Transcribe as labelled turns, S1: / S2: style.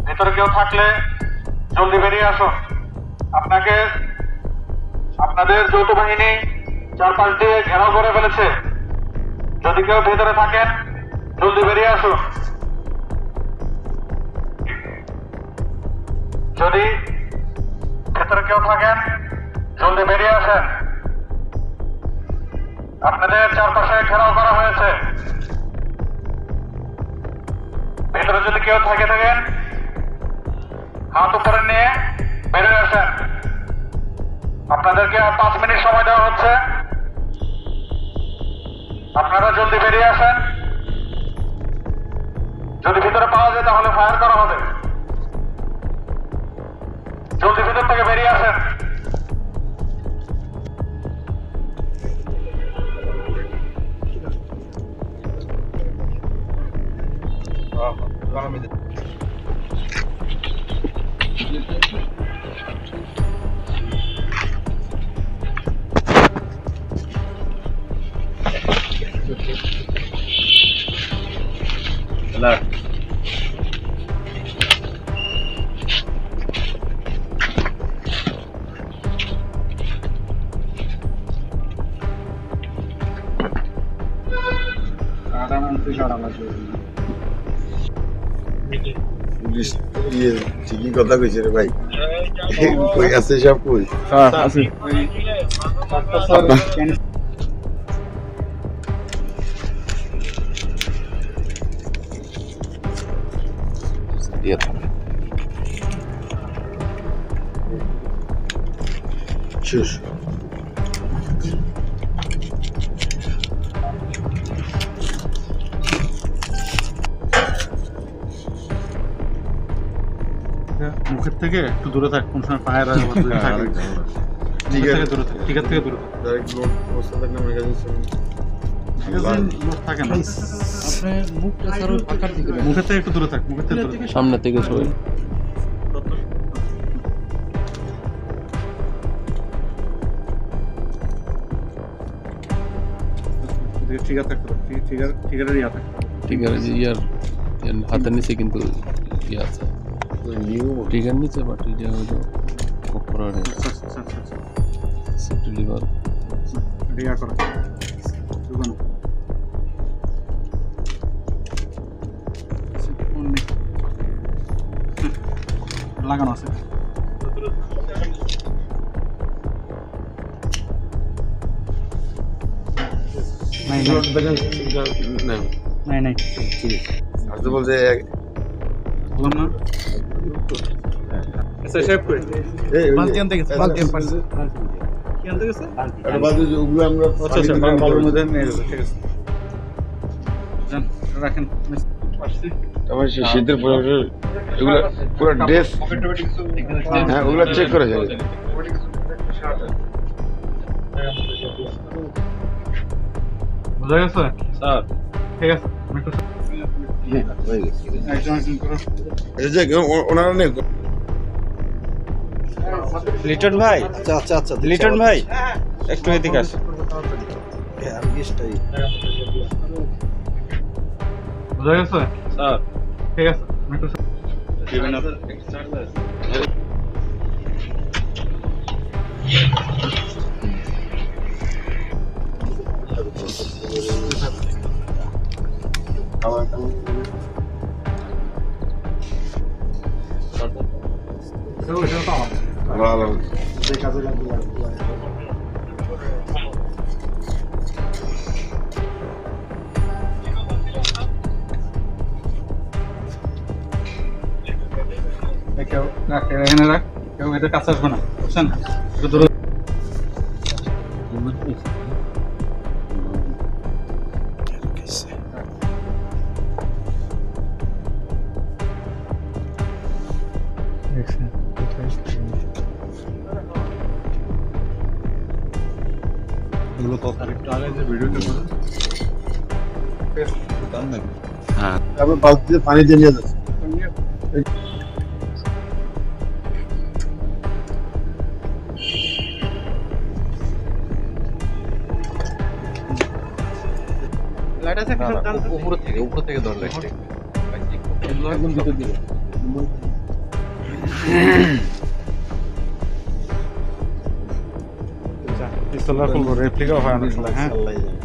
S1: ভেতরে কেউ থাকলে জলদি বেরিয়ে আসুন। আপনাদের যৌথ বাহিনী চারপাশ দিয়ে ঘেরাও করে ফেলেছে। যদি কেউ ভেতরে থাকেন জলদি বেরিয়ে আসুন। যদি ভেতরে কেউ থাকেন জলদি বেরিয়ে আসেন। আপনাদের চারপাশে ঘেরাও করা হয়েছে। ভেতরে যদি কেউ থাকেন হাত উপরে নিয়ে বেরিয়ে আসেন। আপনাদেরকে আর 5 মিনিট সময় দেওয়া হচ্ছে। আপনারা জলদি বেরিয়ে আসেন। যদি ভিতরে পাওয়া যায় তাহলে ফায়ার করা হবে। জলদি ভিতর থেকে বেরিয়ে আসেন।
S2: পুলিশ ঠিকই কথা কইছে রে ভাই। কই আছে সব কই?
S3: হ্যাঁ আছে।
S2: শেষ।
S3: মুখের থেকে একটু দূরে থাক, কোন সময় ফায়ার আসবে
S2: ঠিক আছে,
S3: দূরে থাক, টিকার থেকে দূরে থাক।
S2: ডাইরেক্ট লোড অবস্থা থাকলে আমার কাছে
S3: লোক থাকে না,
S4: মুখটা সারো ফাঁকার দিকে
S3: মুখের থেকে একটু দূরে থাক, মুখের থেকে দূরে থাক।
S4: সামনে থেকে সবাই
S3: ঠিকার থাকতে পারে, ঠিকারের ইয়া থাকে।
S4: ঠিক আছে। ইয়ার হাতের নিচে কিন্তু ইয়ে আছে,
S2: নিউ
S4: টিকার নিচে বাট এটা হয়তো করার
S3: আচ্ছা আচ্ছা আচ্ছা আচ্ছা,
S4: সেফটি লিভার
S3: এটা ইয়া করা দোকান লাগানো আছে। নাই নাই নাই নাই,
S2: ঠিক আছে। আর তো বলছে
S3: বললাম না। আচ্ছা শেফ কই? বালতি আনতে গেছে, বালতি আনতে কি আনতে গেছে?
S2: এটা বাদে যে ওগুলো আমরা
S3: আচ্ছা আচ্ছা, বালুর মধ্যে নিয়ে যাবো, ঠিক আছে। যান রাখেন। আসছি।
S2: আমার সেই শীতের পোশাক এগুলো পুরো ড্রেস, হ্যাঁ ওগুলো চেক করা যাবে।
S3: বুঝা গেছে স্যার? ঠিক আছে, একজন একজন করো।
S2: এই যে ওনারা নেই
S5: লিটন ভাই, আচ্ছা আচ্ছা আচ্ছা, লিটন ভাই একটু এদিকে আসুন।
S3: বুঝা গেছে স্যার? ঠিক আছে,
S2: ভালো
S3: কেউ রাখ, এখানে রাখ, কেউ এটা কাছে আসবে না, বুঝছেন? একটু দূরে এগুলো তো আরেকটু আগে যে ভিডিওটা করে
S4: হ্যাঁ
S2: তারপর বালতিতে পানি দিয়ে নিয়ে যাচ্ছে।
S3: লাইট আছে,
S4: উপর থেকে ধরলে
S3: একদম ভিতর দিকে
S5: পিস্তল রাখুন রেপ্লিকাও হয় অনেক সময় হ্যাঁ
S2: আল্লাহ জানে।